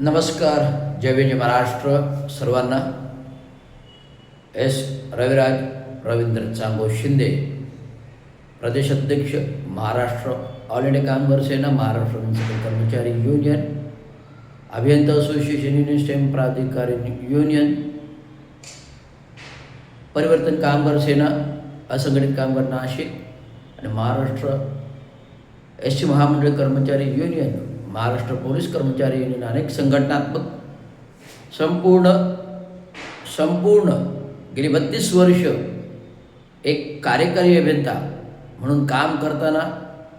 नमस्कार. जय विजय महाराष्ट्र सर्वांना. एस रविराज रवींद्र चांगो शिंदे, प्रदेशाध्यक्ष महाराष्ट्र ऑल इंडिया कामगार सेना, महाराष्ट्र म्युनिसिपल कर्मचारी युनियन, अभियंता असोसिएशन युनियन, स्टेम प्राधिकारी युनियन, परिवर्तन कामगार सेना, असंघटित कामगार नाशिक आणि महाराष्ट्र एस टी महामंडळ कर्मचारी युनियन, महाराष्ट्र पोलीस कर्मचारी युनियन, अनेक संघटनात्मक संपूर्ण गेली 32 वर्ष एक कार्यकारी अभियंता म्हणून काम करताना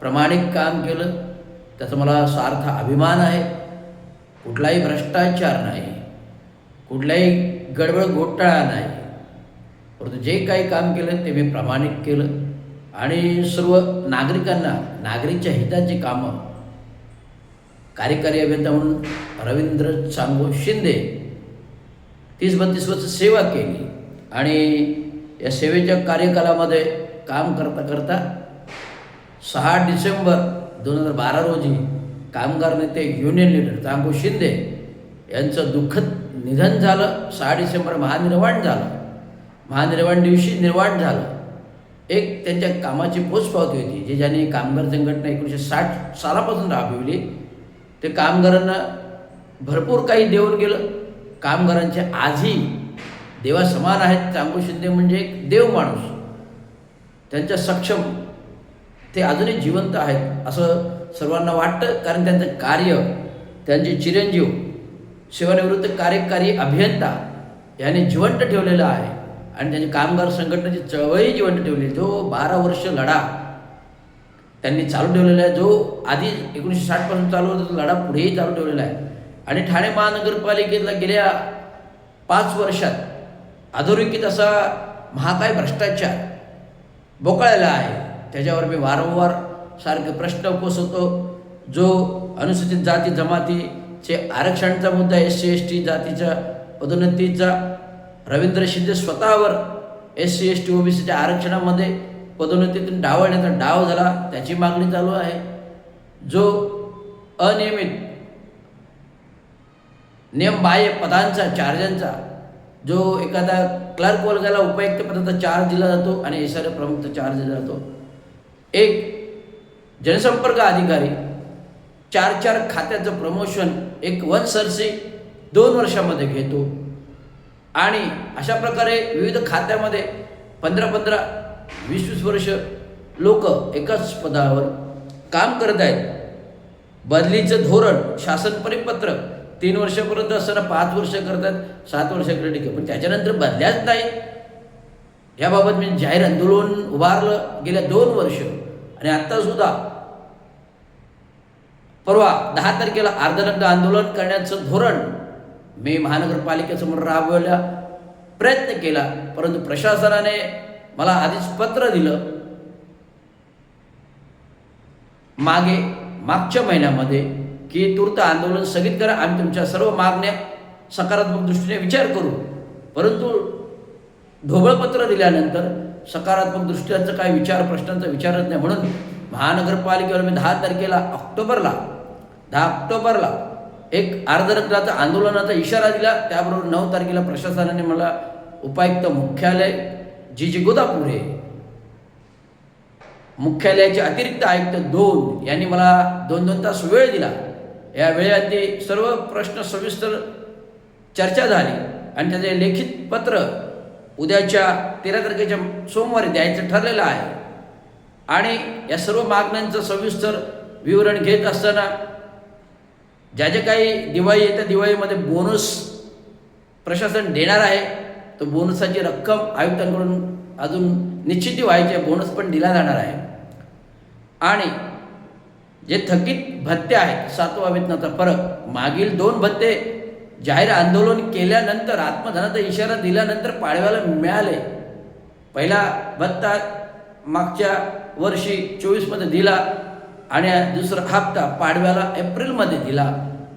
प्रामाणिक काम केलं. त्याचा मला सार्थ अभिमान आहे. कुठलाही भ्रष्टाचार नाही, कुठलाही गडबड घोटाळा नाही, परंतु जे काही काम केलं ते मी प्रामाणिक केलं आणि सर्व नागरिकांना नागरिकच्या हिताची कामं कार्यकारी अभियंता म्हणून रवींद्र चांगो शिंदे 30-32 वर्ष सेवा केली आणि या सेवेच्या कार्यकालामध्ये काम करता करता 6 डिसेंबर 2012 रोजी कामगार नेते युनियन लीडर चांगो शिंदे यांचं दुःखद निधन झालं. 6 डिसेंबर महानिर्वाण झालं. महानिर्वाण दिवशी निर्वाण झालं. एक त्यांच्या कामाची पोचपावती होती जे ज्यांनी कामगार संघटना 1960 सालापासून राबविली. ते कामगारांना भरपूर काही देऊन गेलं. कामगारांचे आजही देवासमान आहेत. चांगो शिंदे म्हणजे एक देव माणूस. त्यांच्या सक्षम ते अजूनही जिवंत आहेत असं सर्वांना वाटतं, कारण त्यांचं कार्य, त्यांचे चिरंजीव सेवानिवृत्त कार्यकारी अभियंता यांनी जिवंत ठेवलेलं आहे आणि त्यांची कामगार संघटनेची चळवळी जिवंत ठेवली. जो 12 वर्ष लढा त्यांनी चालू ठेवलेला आहे, जो आधी 1960 पासून चालू होता तो लढा पुढेही चालू ठेवलेला आहे. आणि ठाणे महानगरपालिकेतला गेल्या 5 वर्षात अधोरेखित असा महाकाय भ्रष्टाचार बोकाळलेला आहे. त्याच्यावर मी वारंवार सारखे प्रश्न उपसवतो. जो अनुसूचित जाती जमातीचे आरक्षणाचा मुद्दा, SC ST जातीच्या पदोन्नतीचा, रवींद्र शिंदे स्वतःवर SC ST OBCच्या आरक्षणामध्ये पदोन्नतीतून डावलण्याचा डाव झाला, त्याची मागणी चालू आहे. जो अनियमित नियमबाह्य पदांचा, चार्जांचा, जो एखादा क्लर्क वर्गाला उपायुक्त पदाचा चार्ज दिला जातो आणि SR प्रमुखचा चार्ज दिला जातो. एक जनसंपर्क अधिकारी 4 खात्याचं प्रमोशन एक वनसरसी 2 वर्षामध्ये घेतो आणि अशा प्रकारे विविध खात्यामध्ये 15-20 वर्ष लोक एकाच पदावर काम करत आहेत. बदलीचं धोरण, शासन परिपत्रक 3 वर्षापर्यंत असताना 5 वर्ष करतात, 7 वर्षाकडे ठीक आहे, पण त्याच्यानंतर बदल्याच नाही. याबाबत मी जाहीर आंदोलन उभारलं गेल्या 2 वर्ष आणि आत्तासुद्धा परवा 10 तारखेला अर्धनग्न आंदोलन करण्याचं धोरण मी महानगरपालिकेसमोर राबवायला प्रयत्न केला, परंतु प्रशासनाने मला आधीच पत्र दिलं मागच्या महिन्यामध्ये की तूर्त आंदोलन स्थगित करा, आम्ही तुमच्या सर्व मागण्या सकारात्मक दृष्टीने विचार करू. परंतु ढोबळपत्र दिल्यानंतर सकारात्मक दृष्टीचा काही प्रश्नांचा विचारच नाही. म्हणून महानगरपालिकेवर मी 10 ऑक्टोबरला एक अर्धनग्नाचा आंदोलनाचा इशारा दिला. त्याबरोबर 9 तारखेला प्रशासनाने मला उपायुक्त मुख्यालय जी गोदापुरे, मुख्यालयाचे अतिरिक्त आयुक्त 2 यांनी मला 2-2 तास वेळ दिला. या वेळेआधी सर्व प्रश्न सविस्तर चर्चा झाली आणि त्याचे लेखित पत्र उद्याच्या 13 तारखेच्या सोमवारी द्यायचं ठरलेलं आहे. आणि या सर्व मागण्यांचं सविस्तर विवरण घेत असताना ज्या काही दिवाळी येत्या दिवाळीमध्ये बोनस प्रशासन देणार आहे, तो बोनसाची रक्कम आयुक्तांकडून अजून निश्चिती व्हायची आहे. बोनस पण दिला जाणार आहे. आणि जे थकीत भत्ते आहेत, 7वा वेतनाचा फरक, मागील 2 भत्ते जाहीर आंदोलन केल्यानंतर, आत्मधनाचा इशारा दिल्यानंतर पाडव्याला मिळाले. पहिला भत्ता मागच्या वर्षी 24मध्ये दिला आणि दुसरा हप्ता पाडव्याला एप्रिलमध्ये दिला,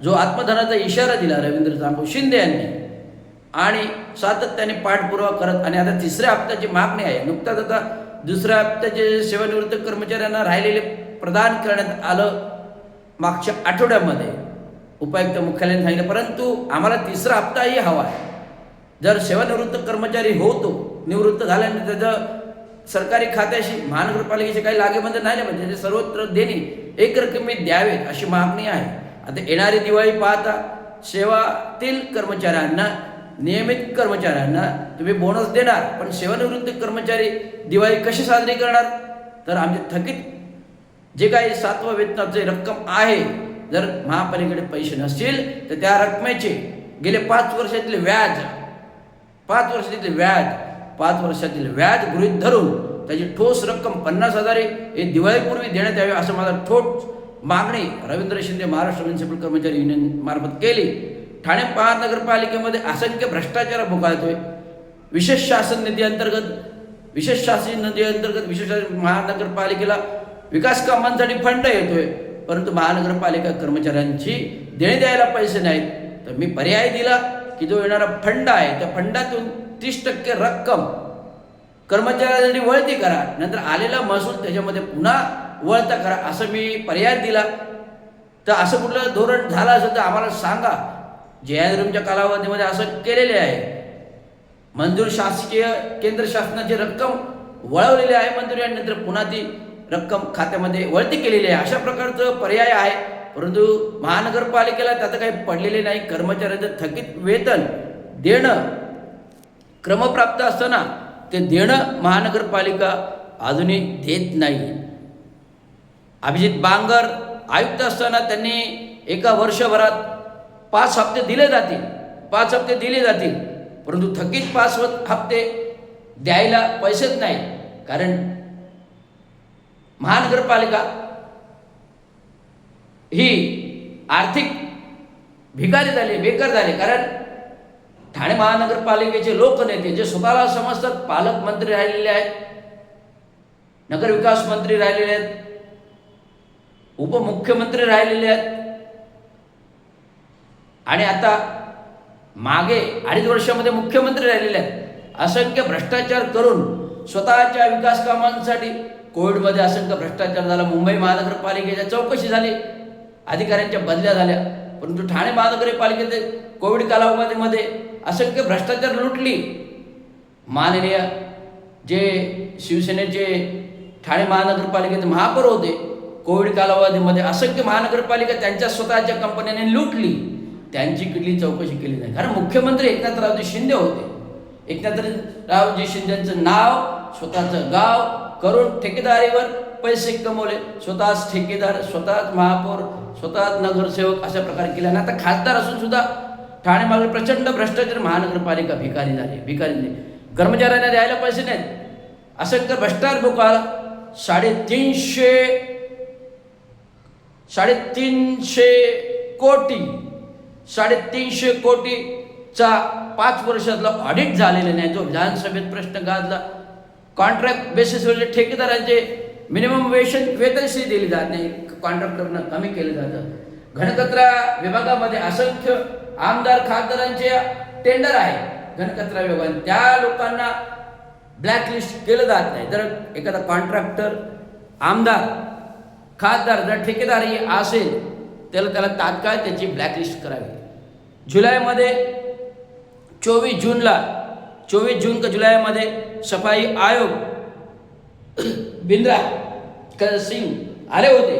जो आत्मधनाचा इशारा दिला रवींद्र चांगो शिंदे यांनी. आणि सातत्याने पाठपुरावा करत आणि आता 3ऱ्या हप्त्याची मागणी आहे. नुकताच आता 2ऱ्या हप्त्याचे सेवानिवृत्त कर्मचाऱ्यांना राहिलेले प्रदान करण्यात आलं मागच्या आठवड्यामध्ये. उपायुक्त मुख्यालयाने सांगितलं, परंतु आम्हाला तिसरा हप्ताही हवा आहे. जर सेवानिवृत्त कर्मचारी होतो, निवृत्त झाल्यानंतर त्याचं सरकारी खात्याशी महानगरपालिकेचे काही लागेबंद नाही ना, म्हणजे सर्वत्र देणे एकरकमी द्यावेत अशी मागणी आहे. आता येणारी दिवाळी पाहता सेवातील कर्मचाऱ्यांना, नियमित कर्मचाऱ्यांना तुम्ही बोनस देणार, पण सेवानिवृत्त कर्मचारी दिवाळी कशी साजरी करणार? तर आमचे थकीत जे काही 7व्या वेतनाची रक्कम आहे, जर महापालिकेकडे पैसे नसतील तर त्या रकमेचे गेले 5 वर्षातील व्याज, 5 वर्षातील व्याज गृहीत धरून त्याची ठोस रक्कम 50,000 हे दिवाळीपूर्वी देण्यात यावे, असं मला ठोस मागणी रवींद्र शिंदे महाराष्ट्र म्युनिसिपल कर्मचारी युनियन मार्फत केली. ठाणे महानगरपालिकेमध्ये असंख्य भ्रष्टाचार भोगाळतोय. विशेष शासन निधी अंतर्गत विशेष महानगरपालिकेला विकास कामांसाठी फंड येतोय, परंतु महानगरपालिका कर्मचाऱ्यांची देणे द्यायला पैसे नाहीत. तर मी पर्याय दिला की जो येणारा फंड आहे त्या फंडातून 30% रक्कम कर्मचाऱ्यांसाठी वळती करा, नंतर आलेला महसूल त्याच्यामध्ये पुन्हा वळता करा, असं मी पर्याय दिला. तर असं कुठलं धोरण झालं असेल तर आम्हाला सांगा. JRMच्या कालावधीमध्ये असं केलेले आहे. मंजूर शासकीय केंद्र शासनाची रक्कम वळवलेली आहे मंजुरी, आणि नंतर पुन्हा ती रक्कम खात्यामध्ये वळती केलेली आहे. अशा प्रकारचं पर्याय आहे, परंतु महानगरपालिकेला त्याचं काही पडलेले नाही. कर्मचाऱ्यांचं थकीत वेतन देणं क्रमप्राप्त असताना ते देणं महानगरपालिका अजूनही देत नाही. अभिजित बांगर आयुक्त असताना त्यांनी एका वर्षभरात 5 हप्ते दिले जातील, परंतु थकीत 5 हप्ते द्यायला पैसेच नाही. कारण महानगरपालिका ही आर्थिक बेकार झाली. कारण ठाणे महानगरपालिकेचे लोकनेते जे स्वतःला समजतात पालकमंत्री राहिलेले आहेत, नगरविकास मंत्री राहिलेले आहेत, उपमुख्यमंत्री राहिलेले आहेत, आणि आता मागे 2.5 वर्षामध्ये मुख्यमंत्री राहिलेले आहेत. असंख्य भ्रष्टाचार करून स्वतःच्या विकास कामांसाठी कोविडमध्ये असंख्य भ्रष्टाचार झाला. मुंबई महानगरपालिकेच्या चौकशी झाली, अधिकाऱ्यांच्या बदल्या झाल्या, परंतु ठाणे महानगरपालिकेचे कोविड कालावधीमध्ये असंख्य भ्रष्टाचार लुटली. माननीय जे शिवसेनेचे ठाणे महानगरपालिकेचे महापौर होते, कोविड कालावधीमध्ये असंख्य महानगरपालिका त्यांच्या स्वतःच्या कंपन्यांनी लुटली, त्यांची कुठली चौकशी केली नाही. कारण मुख्यमंत्री एकनाथरावजी शिंदे होते. एकनाथरावजी शिंदेचं नाव, स्वतःचं गाव करून ठेकेदारीवर पैसे कमवले. स्वतःच ठेकेदार, स्वतःच महापौर, स्वतःच नगरसेवक अशा प्रकारे केले. आणि आता खासदार असून सुद्धा ठाणे महानगर प्रचंड भ्रष्टाचार, महानगरपालिका भिकारी झाली. कर्मचाऱ्यांना द्यायला पैसे नाहीत, असंख्य भ्रष्टाचार भोगाळला. 350 कोटीचा 5 वर्षातला ऑडिट झालेला नाही. जो विधानसभेत प्रश्न गाजला. कॉन्ट्रॅक्ट बेसिसवर ठेकेदारांचे मिनिमम वेतनशी दिली जात नाही, कॉन्ट्रॅक्टरना कमी केलं जातं. घनकचरा विभागामध्ये असंख्य आमदार खासदारांचे टेंडर आहे घनकचरा विभागात, त्या लोकांना ब्लॅकलिस्ट केलं जात नाही. जर एखादा कॉन्ट्रॅक्टर, आमदार, खासदार जर ठेकेदारी असेल त्याला तात्काळ त्याची ब्लॅकलिस्ट करावी. जुलैमध्ये 24 जून का जुलैमध्ये सफाई आयोग बिंद्रा सिंग आले होते,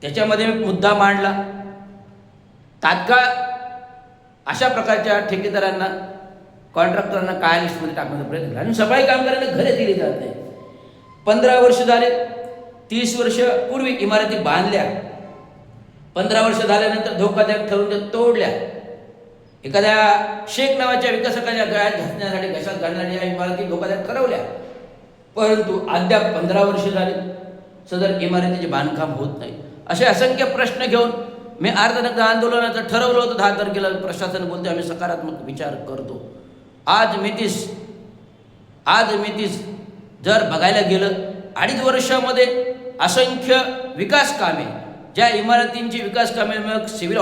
त्याच्यामध्ये मुद्दा मांडला. तात्काळ अशा प्रकारच्या ठेकेदारांना, कॉन्ट्रॅक्टरांना काय लिस्टमध्ये टाकण्याचा प्रयत्न केला. आणि सफाई कामगारांना घरे दिली जात नाही. 15 वर्ष झाले, 30 वर्ष पूर्वी इमारती बांधल्या, 15 वर्ष झाल्यानंतर धोकादायक ठरून त्या तोडल्या. एखाद्या शेख नावाच्या विकासकाच्या गळ्यात घासण्यासाठी, घशात घालण्यासाठी या इमारती धोकादायक ठरवल्या, परंतु अद्याप 15 वर्ष झाली सदर इमारतीचे बांधकाम होत नाही. असे असंख्य प्रश्न घेऊन मी अर्धनग्न आंदोलनाचं ठरवलं होतं. 10 तारखेला प्रशासन बोलते आम्ही सकारात्मक विचार करतो. आज मितीस जर बघायला गेलं 2.5 वर्षामध्ये असंख्य विकास कामे, ज्या इमारतींची विकास कामे, मग सिव्हिल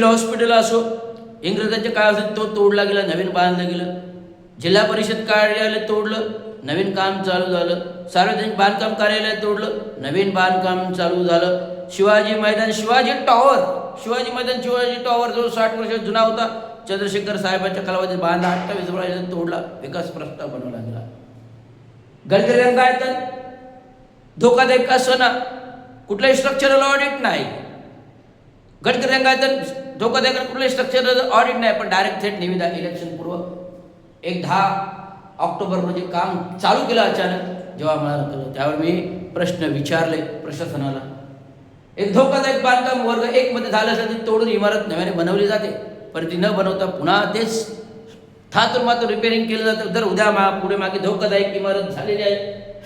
हॉस्पिटल असो, इंग्रजांच्या काळात तो तोडला गेला, नवीन बांधलं गेलं. जिल्हा परिषद कार्यालय तोडलं, नवीन काम चालू झालं. सार्वजनिक बांधकाम कार्यालय तोडलं, नवीन बांधकाम चालू झालं. शिवाजी मैदान शिवाजी टॉवर जो 60 वर्ष जुना होता, चंद्रशेखर साहेबांच्या कालावधीत बांधला, 28 वर्षांनी तोडला, विकास प्रस्ताव बनवला गेला. गडकरी रंगायतन धोकादायक असं ना, कुठलंही स्ट्रक्चरल ऑडिट नाही. गडकरी रंगायतन धोकादायक कुठलंही स्ट्रक्चरल ऑडिट नाही, पण डायरेक्ट थेट निविदा इलेक्शन पूर्व 10 ऑक्टोबर रोजी काम चालू केलं. अचानक जेव्हा मला कळलं त्यावर मी प्रश्न विचारले प्रशासनाला. एक धोकादायक बांधकाम वर्ग 1 मध्ये झालं असेल ती तोडून इमारत नव्याने बनवली जाते, पण ती न बनवता पुन्हा तेच थातूर मातूर रिपेअरिंग केलं जातं. जर उद्या पुढे मागे धोकादायक इमारत झालेली आहे,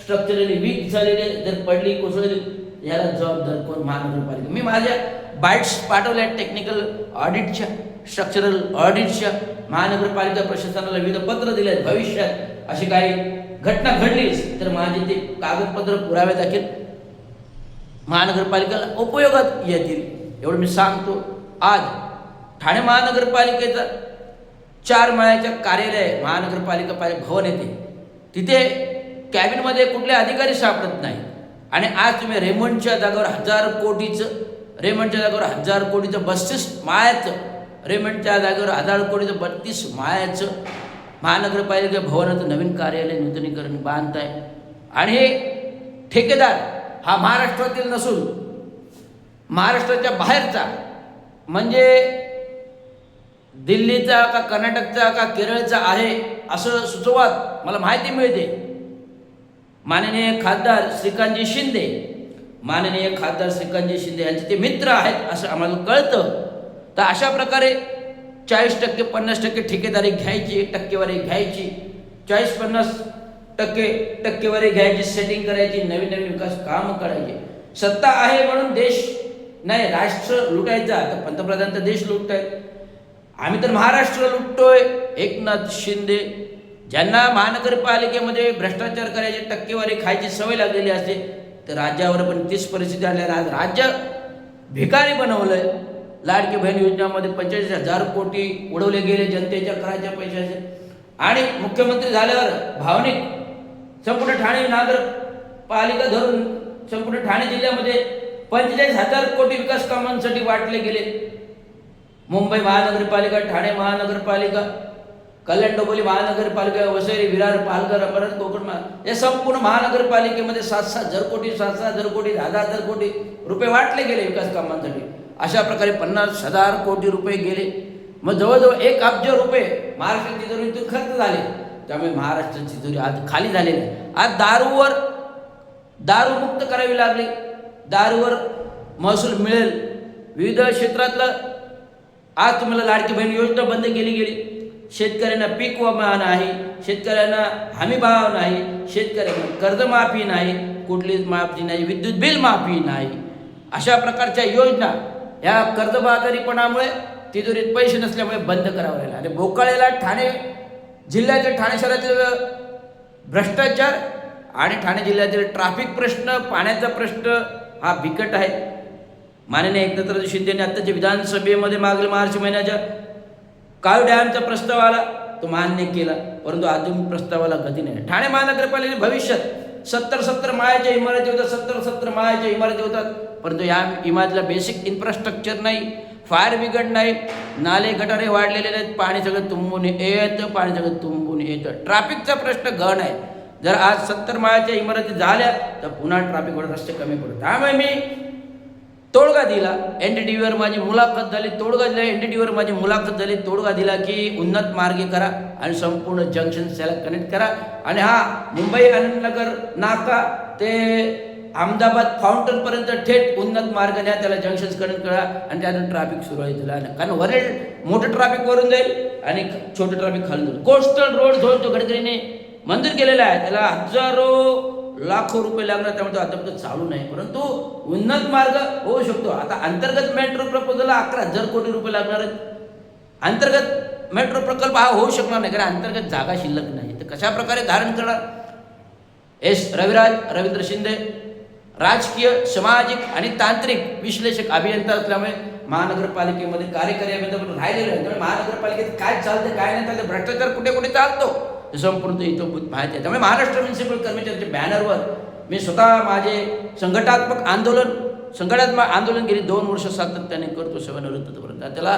स्ट्रक्चरली वीक झालेली आहे, जर पडली कोसळली, याला जबाबदार कोण? महानगरपालिका. मी माझ्या बाईट्स पाठवल्या टेक्निकल ऑडिटच्या, स्ट्रक्चरल ऑडिटच्या. महानगरपालिका प्रशासनाला विविध पत्र दिले आहेत. भविष्यात अशी काही घटना घडलीच तर माझे ते कागदपत्र पुरावे दाखल महानगरपालिकेला उपयोगात येतील, एवढं मी सांगतो. आज ठाणे महानगरपालिकेचा 4 माळ्याच्या कार्यालय महानगरपालिका भवन येते, तिथे कॅबिनमध्ये कुठले अधिकारी सापडत नाही. आणि आज तुम्ही रेमंडच्या जागेवर 1000 कोटीचं 32 माळ्याचं, रेमंडच्या जागेवर 1000 कोटीचं 32 माळ्याचं महानगरपालिका भवनाचं नवीन कार्यालय नूतनीकरण बांधत आहे. आणि हे ठेकेदार हा महाराष्ट्रातील नसून महाराष्ट्राच्या बाहेरचा, म्हणजे दिल्लीचा का कर्नाटकचा का केरळचा आहे असं सुचवात मला माहिती मिळते. माननीय खासदार श्रीकांतजी शिंदे यांचे ते मित्र आहेत असं आम्हाला कळतं. तर अशा प्रकारे 40% 50% ठेकेदारी घ्यायची, टक्केवारी घ्यायची, 40-50% टक्केवारी घ्यायची, सेटिंग करायची, नवीन विकास कामं करायची. सत्ता आहे म्हणून देश नाही, राष्ट्र लुटायचा. तर पंतप्रधान तर देश लुटतायत, आम्ही तर महाराष्ट्र लुटतोय. एकनाथ शिंदे ज्यांना महानगरपालिकेमध्ये भ्रष्टाचार करायची, टक्केवारी खायची सवय लागलेली असते, तर राज्यावर पण तीच परिस्थिती आली. आज राज्य भिकारी बनवलंय. लाडकी बहीण योजनेमध्ये 45,000 कोटी उडवले गेले जनतेच्या कराच्या पैशाचे. आणि मुख्यमंत्री झाल्यावर भावनिक संपूर्ण ठाणे नगरपालिका धरून संपूर्ण ठाणे जिल्ह्यामध्ये 45,000 कोटी विकास कामांसाठी वाटले गेले. मुंबई महानगरपालिका, ठाणे महानगरपालिका, कल्याण डोंबिवली महानगरपालिका, वसई, विरार, पालघर, अमरावती, कोकण या संपूर्ण महानगरपालिकेमध्ये 7,000 कोटी 10,000 कोटी रुपये वाटले गेले विकास कामांसाठी. अशा प्रकारे 50,000 कोटी रुपये गेले. मग जवळजवळ 1 अब्ज रुपये महाराष्ट्राच्या तिजोरीतून खर्च झाले. त्यामुळे महाराष्ट्राची तिजोरी आज खाली झालेली आहे. आज दारू मुक्त करावी लागली, दारूवर महसूल मिळेल. विविध क्षेत्रातलं आज तुम्हाला लाडकी बहीण योजना बंद केली गेली. शेतकऱ्यांना पीक विमा नाही, शेतकऱ्यांना हमी भाव नाही, शेतकऱ्यांना कर्जमाफी नाही, कुठलीच माफी नाही, विद्युत बिल माफी नाही. अशा प्रकारच्या योजना या कर्जबाजारीपणामुळे, तिजोरीत पैसे नसल्यामुळे बंद करावं लागले. आणि बोकाळेला ठाणे जिल्ह्यातील, ठाणे शहरातील भ्रष्टाचार आणि ठाणे जिल्ह्यातील ट्रॅफिक प्रश्न, पाण्याचा प्रश्न हा बिकट आहे. माननीय एकनाथराव शिंदेने आत्ताच्या विधानसभेमध्ये मागील मार्च महिन्याच्या काळ डॅमचा प्रस्ताव आला, तो मान्य केला, परंतु अजून प्रस्तावाला गती नाही. ठाणे महानगरपालिकेने भविष्यात 70 माळ्याच्या इमारती होतात, 70 माळ्याच्या इमारती होतात, परंतु या इमारतीला बेसिक इन्फ्रास्ट्रक्चर नाही, फायर ब्रिगेड नाही, नाले गटारे वाढलेले नाहीत, पाणी सगळं तुंबून येतं, ट्रॅफिकचा प्रश्न गहन आहे. जर आज 70 माळ्याच्या इमारती झाल्या तर पुन्हा ट्रॅफिकवर रस्ते कमी पडतात. त्यामुळे मी तोडगा दिला, NDTVवर माझी मुलाखत झाली, तोडगा दिला की उन्नत मार्गे करा आणि संपूर्ण जंक्शन त्याला कनेक्ट करा. आणि मुंबई आनंदनगर नाका ते अहमदाबाद फाउंटनपर्यंत थेट उन्नत मार्ग न्या, त्याला जंक्शन कनेक्ट करा आणि त्यानंतर ट्रॅफिक सुरळीत झाला. कारण वरील मोठं ट्रॅफिक वरून जाईल आणि छोटं ट्रॅफिक खाली जाईल. कोस्टल रोड जो गडकरीने मंजूर केलेला आहे, त्याला हजारो लाखो रुपये लागणार, त्यामुळे तो आता चालू नाही, परंतु उन्नत मार्ग होऊ शकतो. आता अंतर्गत मेट्रो प्रपोजलला 11,000 कोटी रुपये लागणार आहेत. अंतर्गत मेट्रो प्रकल्प हा होऊ शकणार नाही, कारण अंतर्गत जागा शिल्लक नाही. तर कशा प्रकारे धारण करणार? रवींद्र शिंदे राजकीय, सामाजिक आणि तांत्रिक विश्लेषक अभियंता असल्यामुळे महानगरपालिकेमध्ये कार्यकारी अभियंता म्हणून राहिलेले आहे. त्यामुळे महानगरपालिकेत काय चालतं काय नाही चालतं, भ्रष्टाचार कुठे कुठे चालतो हे संपूर्ण इथं माहिती आहे. त्यामुळे महाराष्ट्र म्युनिसिपल कर्मचाऱ्यांच्या बॅनरवर मी स्वतः माझे संघटनात्मक आंदोलन गेली 2 वर्ष सातत्याने करतो सेवानिवृत्तीपर्यंत. त्याला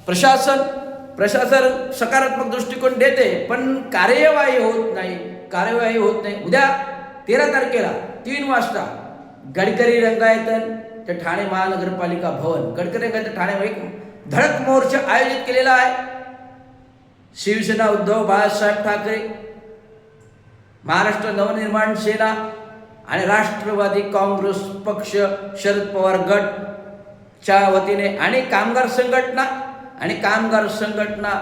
प्रशासन सकारात्मक दृष्टिकोन देते, पण कार्यवाही होत नाही. उद्या 13 तारखेला 3 वाजता गडकरी रंगायतन ते ठाणे महानगरपालिका भवन, गडकरी रंगायतन ठाणे एक धडक मोर्चा आयोजित केलेला आहे. शिवसेना उद्धव बाळासाहेब ठाकरे, महाराष्ट्र नवनिर्माण सेना आणि राष्ट्रवादी काँग्रेस पक्ष, शरद पवार गटच्या वतीने आणि कामगार संघटना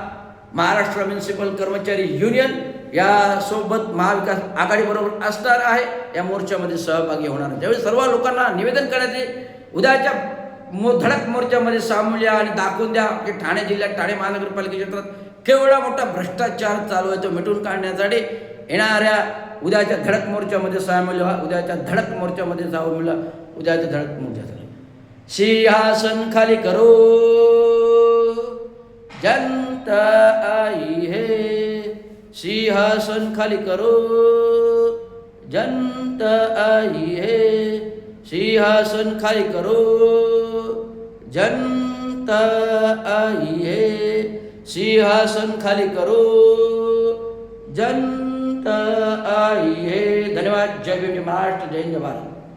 महाराष्ट्र म्युनिसिपल कर्मचारी युनियन यासोबत महाविकास आघाडीबरोबर असणार आहे. या मोर्चामध्ये सहभागी होणार आहे. त्यावेळी सर्व लोकांना निवेदन करण्याचे उद्याच्या धडक मोर्चामध्ये सामील या आणि दाखवून द्या की ठाणे जिल्ह्यात, ठाणे महानगरपालिका क्षेत्रात केवढा मोठा भ्रष्टाचार चालू आहे तो मिटून काढण्यासाठी येणाऱ्या उद्याच्या धडक मोर्चामध्ये सामील व्हा. उद्याच्या धडक मोर्चामध्ये सिंहासन खाली करो, जनता आई है. सिंहासन खाली करो, जनता आई है. सिंहासन खाली करो, जनता आई है. सिंहासन खाली करो, जनता आई है. धन्यवाद. जय भीम, जय महाराष्ट्र, जय हिंद, भारत.